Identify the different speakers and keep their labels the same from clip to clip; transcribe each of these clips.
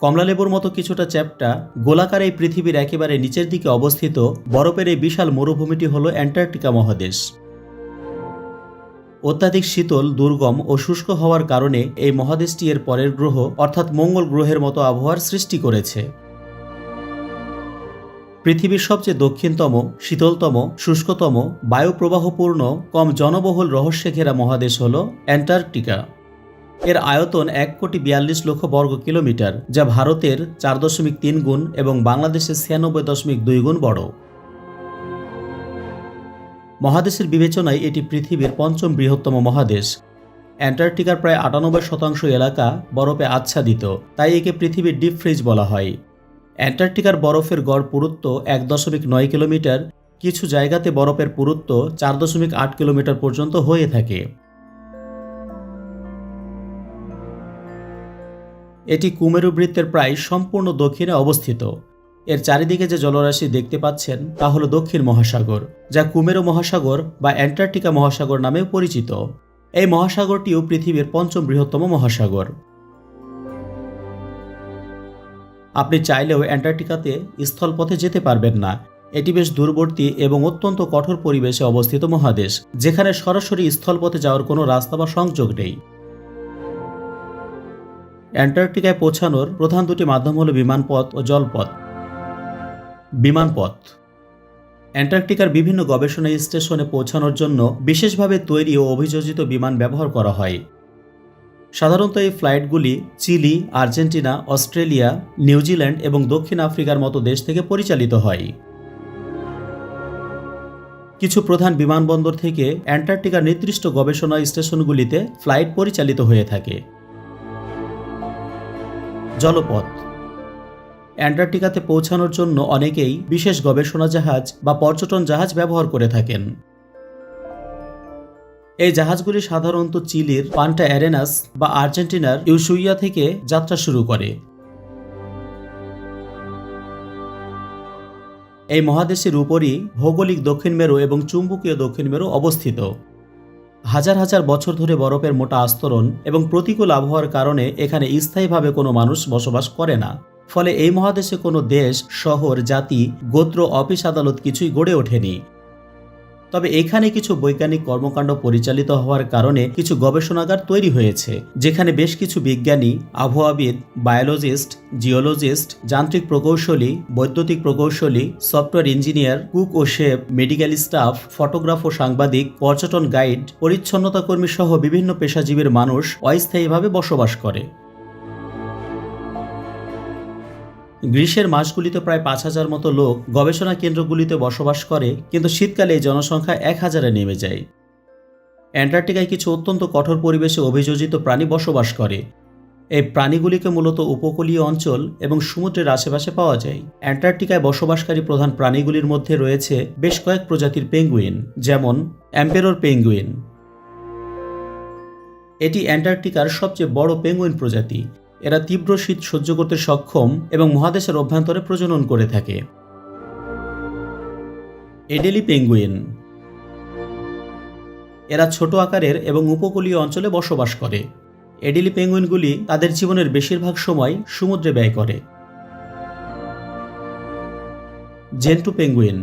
Speaker 1: কমলালেবুর মতো কিছুটা চ্যাপ্টা গোলাকার এই পৃথিবীর একেবারে নিচের দিকে অবস্থিত বরফের এই বিশাল মরুভূমিটি হল অ্যান্টার্কটিকা মহাদেশ। অত্যাধিক শীতল, দুর্গম ও শুষ্ক হওয়ার কারণে এই মহাদেশটি এর পরের গ্রহ অর্থাৎ মঙ্গল গ্রহের মতো আবহাওয়ার সৃষ্টি করেছে। পৃথিবীর সবচেয়ে দক্ষিণতম, শীতলতম, শুষ্কতম, বায়ুপ্রবাহপূর্ণ, কম জনবহুল রহস্যে ঘেরা মহাদেশ হল অ্যান্টার্কটিকা। এর আয়তন 1,42,00,000 বর্গ কিলোমিটার, যা ভারতের 4.3 গুণ এবং বাংলাদেশের 96.2 গুণ বড়। মহাদেশের বিবেচনায় এটি পৃথিবীর 5ম বৃহত্তম মহাদেশ। অ্যান্টার্কটিকার প্রায় 98% এলাকা বরফে আচ্ছাদিত, তাই একে পৃথিবীর ডিপ ফ্রিজ বলা হয়। অ্যান্টার্কটিকার বরফের গড় পুরুত্ব 1.9 কিলোমিটার, কিছু জায়গাতে বরফের পুরুত্ব 4.8 কিলোমিটার পর্যন্ত হয়ে থাকে। এটি কুমেরু বৃত্তের প্রায় সম্পূর্ণ দক্ষিণে অবস্থিত। এর চারিদিকে যে জলরাশি দেখতে পাচ্ছেন তা হল দক্ষিণ মহাসাগর, যা কুমেরু মহাসাগর বা অ্যান্টার্কটিকা মহাসাগর নামেও পরিচিত। এই মহাসাগরটিও পৃথিবীর 5ম বৃহত্তম মহাসাগর। আপনি চাইলেও অ্যান্টার্কটিকাতে স্থলপথে যেতে পারবেন না। এটি বেশ দূরবর্তী এবং অত্যন্ত কঠোর পরিবেশে অবস্থিত মহাদেশ, যেখানে সরাসরি স্থলপথে যাওয়ার কোনো রাস্তা বা সংযোগ নেই। অ্যান্টার্কটিকায় পৌঁছানোর প্রধান দুটি মাধ্যম হল বিমানপথ ও জলপথ। বিমানপথ। অ্যান্টার্কটিকার বিভিন্ন গবেষণা স্টেশনে পৌঁছানোর জন্য বিশেষভাবে তৈরি ও অভিযোজিত বিমান ব্যবহার করা হয়। সাধারণত এই ফ্লাইটগুলি চিলি, আর্জেন্টিনা, অস্ট্রেলিয়া, নিউজিল্যান্ড এবং দক্ষিণ আফ্রিকার মতো দেশ থেকে পরিচালিত হয়। কিছু প্রধান বিমানবন্দর থেকে অ্যান্টার্কটিকার নির্দিষ্ট গবেষণা স্টেশনগুলিতে ফ্লাইট পরিচালিত হয়ে থাকে। জলপথ। অ্যান্টার্কটিকাতে পৌঁছানোর জন্য অনেকেই বিশেষ গবেষণা জাহাজ বা পর্যটন জাহাজ ব্যবহার করে থাকেন। এই জাহাজগুলি সাধারণত চিলির পান্টা অ্যারেনাস বা আর্জেন্টিনার ইউশুইয়া থেকে যাত্রা শুরু করে। এই মহাদেশের উপরই ভৌগোলিক দক্ষিণ মেরু এবং চুম্বকীয় দক্ষিণ মেরু অবস্থিত। হাজার হাজার বছর ধরে বরফের মোটা আস্তরণ এবং প্রতিকূল আবহাওয়ার কারণে এখানে স্থায়ীভাবে কোনো মানুষ বসবাস করে না। ফলে এই মহাদেশে কোনো দেশ, শহর, জাতি, গোত্র, অফিস, আদালত কিছুই গড়ে ওঠেনি। তবে এখানে কিছু বৈজ্ঞানিক কর্মকাণ্ড পরিচালিত হওয়ার কারণে কিছু গবেষণাগার তৈরি হয়েছে, যেখানে বেশ কিছু বিজ্ঞানী, আবহাওয়াবিদ, বায়োলজিস্ট, জিওলজিস্ট, যান্ত্রিক প্রকৌশলী, বৈদ্যুতিক প্রকৌশলী, সফটওয়্যার ইঞ্জিনিয়ার, কুক ও শেফ, মেডিকেল স্টাফ, ফটোগ্রাফ ও সাংবাদিক, পর্যটন গাইড, পরিচ্ছন্নতা কর্মী সহ বিভিন্ন পেশাজীবীর মানুষ অস্থায়ীভাবে বসবাস করে। গ্রীষ্মের মাসগুলিতে প্রায় 5,000 মতো লোক গবেষণা কেন্দ্রগুলিতে বসবাস করে, কিন্তু শীতকালে এই জনসংখ্যা 1,000-এ নেমে যায়। অ্যান্টার্কটিকায় কিছু অত্যন্ত কঠোর পরিবেশে অভিযোজিত প্রাণী বসবাস করে। এই প্রাণীগুলিকে মূলত উপকূলীয় অঞ্চল এবং সমুদ্রের আশেপাশে পাওয়া যায়। অ্যান্টার্কটিকায় বসবাসকারী প্রধান প্রাণীগুলির মধ্যে রয়েছে বেশ কয়েক প্রজাতির পেঙ্গুইন, যেমন এম্পেরর পেঙ্গুইন। এটি অ্যান্টার্কটিকার সবচেয়ে বড় পেঙ্গুইন প্রজাতি। এরা তীব্র শীত সহ্য করতে সক্ষম এবং মহাদেশের অভ্যন্তরে প্রজনন করে থাকে। Adelie penguin. এরা ছোট আকারের এবং উপকূলীয় অঞ্চলে বসবাস করে। এডেলি পেঙ্গুইনগুলি তাদের জীবনের বেশিরভাগ সময় সমুদ্রে ব্যয় করে। জেন্টু পেঙ্গুইন।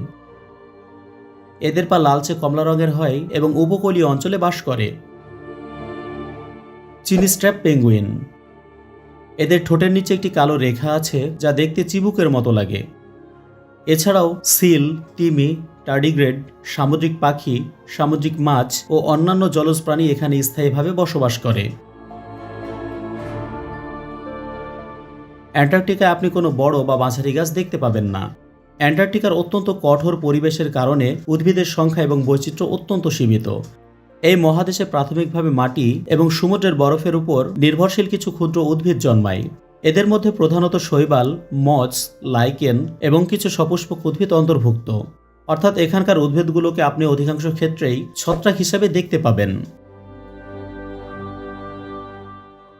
Speaker 1: এদের পা লালচে কমলা রঙের হয় এবং উপকূলীয় অঞ্চলে বাস করে। চিনি স্ট্র্যাপ পেঙ্গুইন। এদের ঠোঁটের নিচে একটি কালো রেখা আছে, যা দেখতে চিবুকের মতো লাগে। এছাড়াও সিল, তিমি, টার্ডিগ্রেড, সামুদ্রিক পাখি, সামুদ্রিক মাছ ও অন্যান্য জলজ প্রাণী এখানে স্থায়ীভাবে বসবাস করে। অ্যান্টার্কটিকায় আপনি কোনো বড় বা মাঝারি গাছ দেখতে পাবেন না। অ্যান্টার্কটিকার অত্যন্ত কঠোর পরিবেশের কারণে উদ্ভিদের সংখ্যা এবং বৈচিত্র্য অত্যন্ত সীমিত। এই মহাদেশে প্রাথমিকভাবে মাটি এবং সমুদ্রের বরফের উপর নির্ভরশীল কিছু ক্ষুদ্র উদ্ভিদ জন্মায়। এদের মধ্যে প্রধানত শৈবাল, মজ, লাইকেন এবং কিছু সপুষ্পক উদ্ভিদ অন্তর্ভুক্ত। অর্থাৎ এখানকার উদ্ভিদগুলোকে আপনি অধিকাংশ ক্ষেত্রেই ছত্রাক হিসাবে দেখতে পাবেন।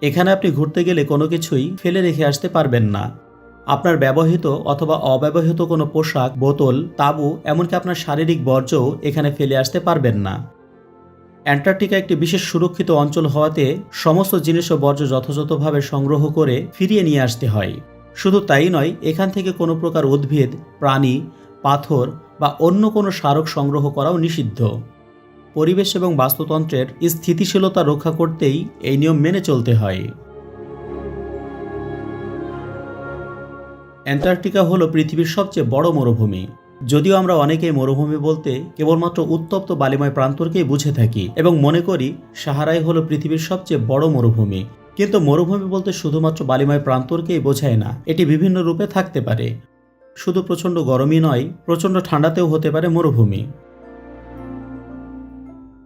Speaker 1: এখানে আপনি ঘুরতে গেলে কোনো কিছুই ফেলে রেখে আসতে পারবেন না। আপনার ব্যবহৃত অথবা অব্যবহৃত কোনো পোশাক, বোতল, তাঁবু, এমনকি আপনার শারীরিক বর্জ্যও এখানে ফেলে আসতে পারবেন না। অ্যান্টার্কটিকা একটি বিশেষ সুরক্ষিত অঞ্চল হওয়াতে সমস্ত জিনিস ও বর্জ্য যথাযথভাবে সংগ্রহ করে ফিরিয়ে নিয়ে আসতে হয়। শুধু তাই নয়, এখান থেকে কোনো প্রকার উদ্ভিদ, প্রাণী, পাথর বা অন্য কোনো স্মারক সংগ্রহ করাও নিষিদ্ধ। পরিবেশ এবং বাস্তুতন্ত্রের স্থিতিশীলতা রক্ষা করতেই এই নিয়ম মেনে চলতে হয়। অ্যান্টার্কটিকা হলো পৃথিবীর সবচেয়ে বড় মরুভূমি। যদিও আমরা অনেকেই মরুভূমি বলতে কেবলমাত্র উত্তপ্ত বালিময় প্রান্তরকেই বুঝে থাকি এবং মনে করি সাহারাই হলো পৃথিবীর সবচেয়ে বড় মরুভূমি, কিন্তু মরুভূমি বলতে শুধুমাত্র বালিময় প্রান্তরকেই বোঝায় না, এটি বিভিন্ন রূপে থাকতে পারে। শুধু প্রচণ্ড গরমই নয়, প্রচণ্ড ঠান্ডাতেও হতে পারে মরুভূমি।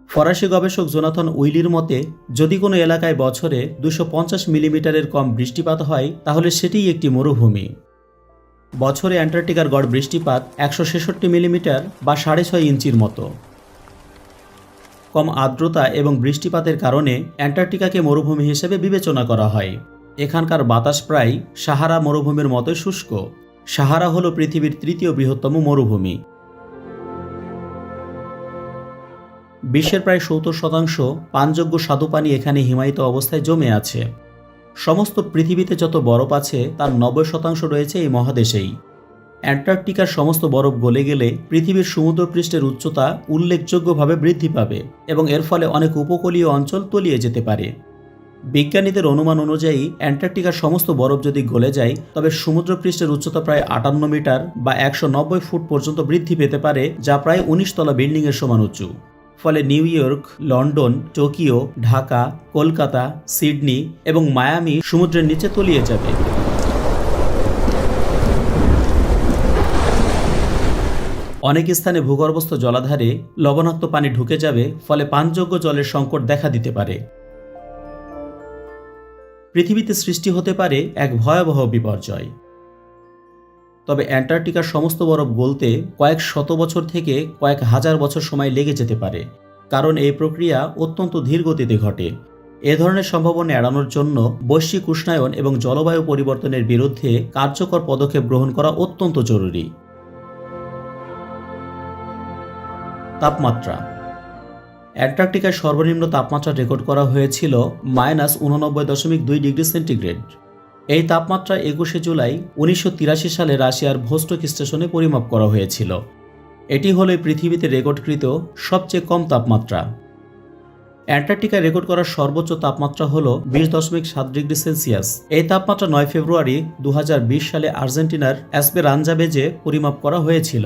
Speaker 1: ফরাসি গবেষক জোনাথন উইলির মতে, যদি কোনো এলাকায় বছরে 250 মিলিমিটারের কম বৃষ্টিপাত হয় তাহলে সেটিই একটি মরুভূমি। বছরে অ্যান্টার্কটিকার গড় বৃষ্টিপাত 166 মিলিমিটার বা 6.5 ইঞ্চির মতো। কম আর্দ্রতা এবং বৃষ্টিপাতের কারণে অ্যান্টার্কটিকাকে মরুভূমি হিসেবে বিবেচনা করা হয়। এখানকার বাতাস প্রায় সাহারা মরুভূমির মতো শুষ্ক। সাহারা হল পৃথিবীর তৃতীয় বৃহত্তম মরুভূমি। বিশ্বের প্রায় 70% পানযোগ্য স্বাদুপানি এখানে হিমায়িত অবস্থায় জমে আছে। সমস্ত পৃথিবীতে যত বরফ আছে তার 90% রয়েছে এই মহাদেশেই। অ্যান্টার্কটিকার সমস্ত বরফ গলে গেলে পৃথিবীর সমুদ্রপৃষ্ঠের উচ্চতা উল্লেখযোগ্যভাবে বৃদ্ধি পাবে এবং এর ফলে অনেক উপকূলীয় অঞ্চল তলিয়ে যেতে পারে। বিজ্ঞানীদের অনুমান অনুযায়ী অ্যান্টার্কটিকার সমস্ত বরফ যদি গলে যায় তবে সমুদ্রপৃষ্ঠের উচ্চতা প্রায় 58 মিটার বা 190 ফুট পর্যন্ত বৃদ্ধি পেতে পারে, যা প্রায় 19 তলা বিল্ডিংয়ের সমান উঁচু। ফলে new York, London, Tokyo, Dhaka, Kolkata, Sydney এবং মায়ামি সমুদ্রের নিচে তলিয়ে যাবে। অনেক স্থানে ভূগর্ভস্থ জলাধারে লবণাক্ত পানি ঢুকে যাবে, ফলে পানযোগ্য জলের সংকট দেখা দিতে পারে। পৃথিবীতে সৃষ্টি হতে পারে এক ভয়াবহ বিপর্যয়। তবে অ্যান্টার্কটিকার সমস্ত বরফ গলতে কয়েক শত বছর থেকে কয়েক হাজার বছর সময় লেগে যেতে পারে, কারণ এই প্রক্রিয়া অত্যন্ত ধীর গতিতে ঘটে। এ ধরনের সম্ভাবনা এড়ানোর জন্য বৈশ্বিক উষ্ণায়ন এবং জলবায়ু পরিবর্তনের বিরুদ্ধে কার্যকর পদক্ষেপ গ্রহণ করা অত্যন্ত জরুরি। তাপমাত্রা। অ্যান্টার্কটিকায় সর্বনিম্ন তাপমাত্রা রেকর্ড করা হয়েছিল -89.2 ডিগ্রি সেন্টিগ্রেড। এই তাপমাত্রা 21 জুলাই 1983 সালে রাশিয়ার ভোস্টক স্টেশনে পরিমাপ করা হয়েছিল। এটি হলো পৃথিবীতে রেকর্ডকৃত সবচেয়ে কম তাপমাত্রা। অ্যান্টার্কটিকায় রেকর্ড করা সর্বোচ্চ তাপমাত্রা হল 20.7 ডিগ্রি সেলসিয়াস। এই তাপমাত্রা 9 ফেব্রুয়ারি 2020 সালে আর্জেন্টিনার এসপেরানজা বেজে পরিমাপ করা হয়েছিল।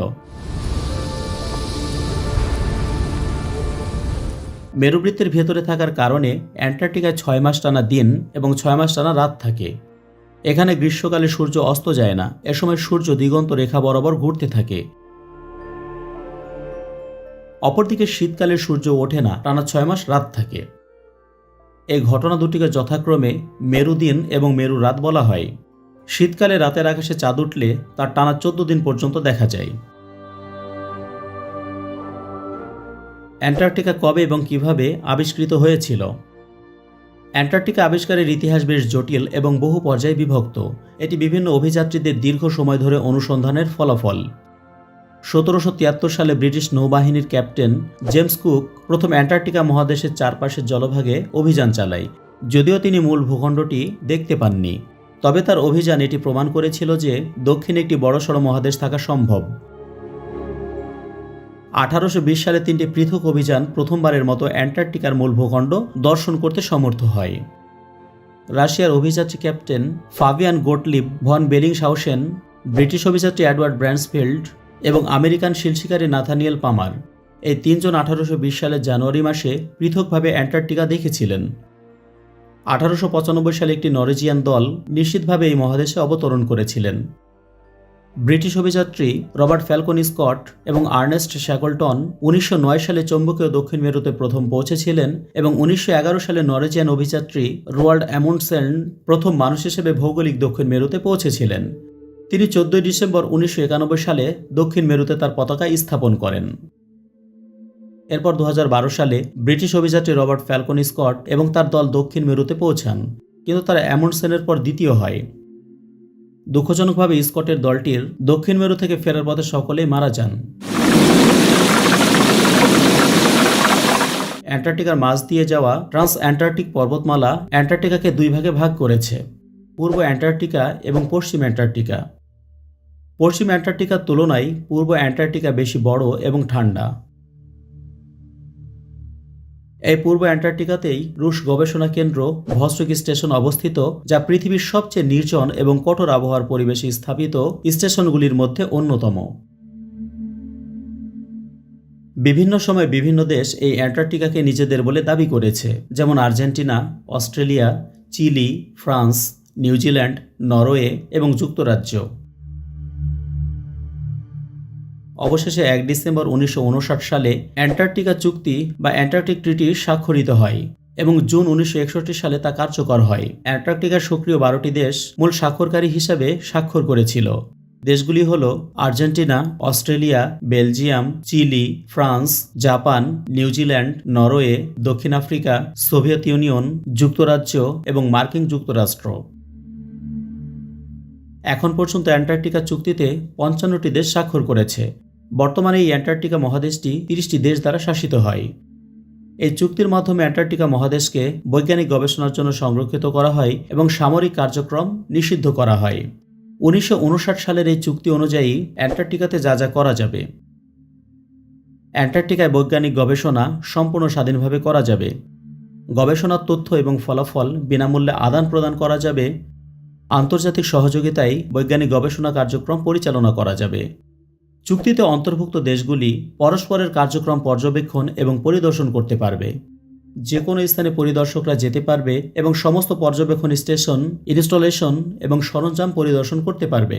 Speaker 1: মেরুবৃত্তের ভেতরে থাকার কারণে অ্যান্টার্কটিকায় 6 মাস টানা দিন এবং 6 মাস টানা রাত থাকে। এখানে গ্রীষ্মকালে সূর্য অস্ত যায় না, এ সময় সূর্য দিগন্ত রেখা বরাবর ঘুরতে থাকে। অপরদিকে শীতকালে সূর্য ওঠে না, টানা 6 মাস রাত থাকে। এই ঘটনা দুটিকে যথাক্রমে মেরুদিন এবং মেরু রাত বলা হয়। শীতকালে রাতের আকাশে চাঁদ উঠলে তার টানা 14 দিন পর্যন্ত দেখা যায়। অ্যান্টার্কটিকা কবে এবং কিভাবে আবিষ্কৃত হয়েছিল? অ্যান্টার্কটিকা আবিষ্কারের ইতিহাস বেশ জটিল এবং বহু পর্যায়ে বিভক্ত। এটি বিভিন্ন অভিযাত্রীদের দীর্ঘ সময় ধরে অনুসন্ধানের ফলাফল। 1773 সালে ব্রিটিশ নৌবাহিনীর ক্যাপ্টেন জেমস কুক প্রথম অ্যান্টার্কটিকা মহাদেশের চারপাশের জলভাগে অভিযান চালায়। যদিও তিনি মূল ভূখণ্ডটি দেখতে পাননি, তবে তার অভিযান এটি প্রমাণ করেছিল যে দক্ষিণে একটি বড়সড় মহাদেশ থাকা সম্ভব। 1820 সালে 3টি পৃথক অভিযান প্রথমবারের মতো অ্যান্টার্কটিকার মূল ভূখণ্ড দর্শন করতে সমর্থ হয়। রাশিয়ার অভিযাত্রী captain Fabian Gottlieb von Bellingshausen, British অভিযাত্রী এডওয়ার্ড ব্র্যান্সফিল্ড এবং আমেরিকান শিলশিকারী নাথানিয়েল পামার, এই 3 জন 1820 সালের জানুয়ারি মাসে পৃথকভাবে অ্যান্টার্কটিকা দেখেছিলেন। 1895 সালে একটি নরওয়েজিয়ান দল নিশ্চিতভাবে এই মহাদেশে অবতরণ করেছিলেন। ব্রিটিশ অভিযাত্রী রবার্ট ফ্যালকন স্কট এবং আর্নেস্ট শ্যাকলটন 1909 সালে চৌম্বকীয় দক্ষিণ মেরুতে প্রথম পৌঁছেছিলেন এবং 1911 সালে নরওয়েজিয়ান অভিযাত্রী রোয়াল্ড অ্যামুন্ডসেন প্রথম মানুষ হিসেবে ভৌগোলিক দক্ষিণ মেরুতে পৌঁছেছিলেন। তিনি 14 ডিসেম্বর 1991 সালে দক্ষিণ মেরুতে তার পতাকা স্থাপন করেন। এরপর 2012 সালে ব্রিটিশ অভিযাত্রী রবার্ট ফ্যালকন স্কট এবং তার দল দক্ষিণ মেরুতে পৌঁছান, কিন্তু তারা অ্যামুন্ডসেনের পর দ্বিতীয় হয়। দুঃখজনকভাবে স্কটের দলটির দক্ষিণ মেরু থেকে ফেরার পথে সকলেই মারা যান। অ্যান্টার্কটিকার মাঝ দিয়ে যাওয়া ট্রান্স অ্যান্টার্কটিক পর্বতমালা অ্যান্টার্কটিকাকে দুই ভাগে ভাগ করেছে, পূর্ব অ্যান্টার্কটিকা এবং পশ্চিম অ্যান্টার্কটিকা। পশ্চিম অ্যান্টার্কটিকার তুলনায় পূর্ব অ্যান্টার্কটিকা বেশি বড় এবং ঠান্ডা। এই পূর্ব অ্যান্টার্কটিকাতেই রুশ গবেষণা কেন্দ্র ভস্টক স্টেশন অবস্থিত, যা পৃথিবীর সবচেয়ে নির্জন এবং কঠোর আবহাওয়ার পরিবেশে স্থাপিত স্টেশনগুলির মধ্যে অন্যতম। বিভিন্ন সময় বিভিন্ন দেশ এই অ্যান্টার্কটিকাকে নিজেদের বলে দাবি করেছে, যেমন Argentina, Australia, Chile, France, New Zealand, Norway এবং যুক্তরাজ্য। অবশেষে 1 ডিসেম্বর 1959 সালে অ্যান্টার্কটিকা চুক্তি বা অ্যান্টার্কটিক ট্রিটি স্বাক্ষরিত হয় এবং জুন 1961 সালে তা কার্যকর হয়। অ্যান্টার্কটিকার সক্রিয় 12টি দেশ মূল স্বাক্ষরকারী হিসাবে স্বাক্ষর করেছিল। দেশগুলি হল Argentina, Australia, Belgium, Chile, France, Japan, New Zealand, Norway, দক্ষিণ আফ্রিকা, সোভিয়েত ইউনিয়ন, যুক্তরাজ্য এবং মার্কিন যুক্তরাষ্ট্র। এখন পর্যন্ত অ্যান্টার্কটিকা চুক্তিতে 55টি দেশ স্বাক্ষর করেছে। বর্তমানে এই অ্যান্টার্কটিকা মহাদেশটি 30টি দেশ দ্বারা শাসিত হয়। এই চুক্তির মাধ্যমে অ্যান্টার্কটিকা মহাদেশকে বৈজ্ঞানিক গবেষণার জন্য সংরক্ষিত করা হয় এবং সামরিক কার্যক্রম নিষিদ্ধ করা হয়। 1959 সালের এই চুক্তি অনুযায়ী অ্যান্টার্কটিকাতে যা যা করা যাবে: অ্যান্টার্কটিকায় বৈজ্ঞানিক গবেষণা সম্পূর্ণ স্বাধীনভাবে করা যাবে। গবেষণার তথ্য এবং ফলাফল বিনামূল্যে আদান প্রদান করা যাবে। আন্তর্জাতিক সহযোগিতায় বৈজ্ঞানিক গবেষণা কার্যক্রম পরিচালনা করা যাবে। চুক্তিতে অন্তর্ভুক্ত দেশগুলি পরস্পরের কার্যক্রম পর্যবেক্ষণ এবং পরিদর্শন করতে পারবে। যে কোনো স্থানে পরিদর্শকরা যেতে পারবে এবং সমস্ত পর্যবেক্ষণ স্টেশন, ইনস্টলেশন এবং সরঞ্জাম পরিদর্শন করতে পারবে।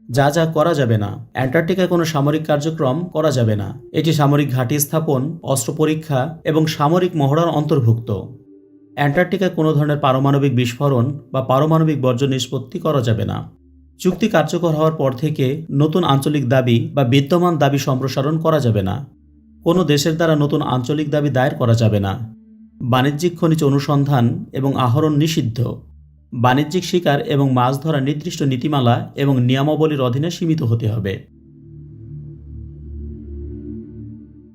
Speaker 1: যা যা করা যাবে না: অ্যান্টার্কটিকায় কোনো সামরিক কার্যক্রম করা যাবে না। এটি সামরিক ঘাঁটি স্থাপন, অস্ত্র পরীক্ষা এবং সামরিক মহড়ার অন্তর্ভুক্ত। অ্যান্টার্কটিকায় কোনো ধরনের পারমাণবিক বিস্ফোরণ বা পারমাণবিক বর্জ্য নিষ্পত্তি করা যাবে না। চুক্তি কার্যকর হওয়ার পর থেকে নতুন আঞ্চলিক দাবি বা বিদ্যমান দাবি সম্প্রসারণ করা যাবে না। কোনো দেশের দ্বারা নতুন আঞ্চলিক দাবি দায়ের করা যাবে না। বাণিজ্যিক খনিজ অনুসন্ধান এবং আহরণ নিষিদ্ধ। বাণিজ্যিক শিকার এবং মাছ ধরা নির্দিষ্ট নীতিমালা এবং নিয়মাবলীর অধীনে সীমিত হতে হবে।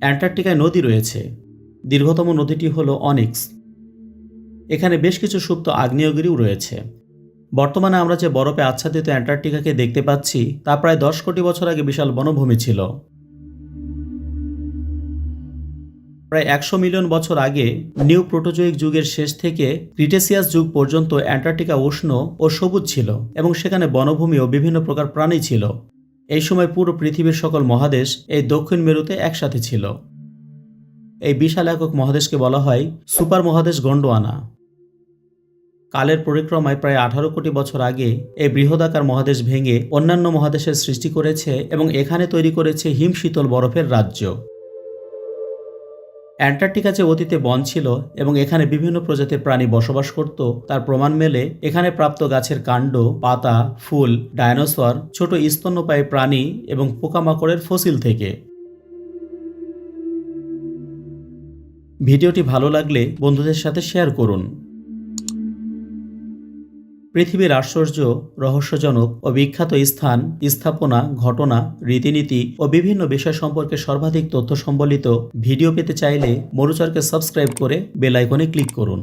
Speaker 1: অ্যান্টার্কটিকায় নদী রয়েছে। দীর্ঘতম নদীটি হল অনিক্স। এখানে বেশ কিছু সুপ্ত আগ্নেয়গিরিও রয়েছে। বর্তমানে আমরা যে বরফে আচ্ছাদিত অ্যান্টার্কটিকাকে দেখতে পাচ্ছি তা প্রায় 10 কোটি বছর আগে বিশাল বনভূমি ছিল। প্রায় 100 মিলিয়ন বছর আগে নিউ প্রোটোজোয়িক যুগের শেষ থেকে ক্রিটেসিয়াস যুগ পর্যন্ত অ্যান্টার্কটিকা উষ্ণ ও সবুজ ছিল এবং সেখানে বনভূমি ও বিভিন্ন প্রকার প্রাণী ছিল। এই সময় পুরো পৃথিবীর সকল মহাদেশ এই দক্ষিণ মেরুতে একসাথে ছিল। এই বিশাল একক মহাদেশকে বলা হয় সুপার মহাদেশ গন্ডোয়ানা। কালের পরিক্রমায় প্রায় 18 কোটি বছর আগে এই বৃহদাকার মহাদেশ ভেঙে অন্যান্য মহাদেশের সৃষ্টি করেছে এবং এখানে তৈরি করেছে হিমশীতল বরফের রাজ্য। অ্যান্টার্কটিকা যে অতীতে বন ছিল এবং এখানে বিভিন্ন প্রজাতির প্রাণী বসবাস করত তার প্রমাণ মেলে এখানে প্রাপ্ত গাছের কাণ্ড, পাতা, ফুল, ডায়নোসর, ছোট স্তন্যপায়ী প্রাণী এবং পোকামাকড়ের ফসিল থেকে। ভিডিওটি ভালো লাগলে বন্ধুদের সাথে শেয়ার করুন। পৃথিবীর আশ্চর্য, রহস্যজনক ও বিখ্যাত স্থান, স্থাপনা, ঘটনা, রীতিনীতি ও বিভিন্ন বিষয় সম্পর্কে সর্বাধিক তথ্য সম্বলিত ভিডিও পেতে চাইলে মরুচরকে সাবস্ক্রাইব করে বেল আইকনে ক্লিক করুন।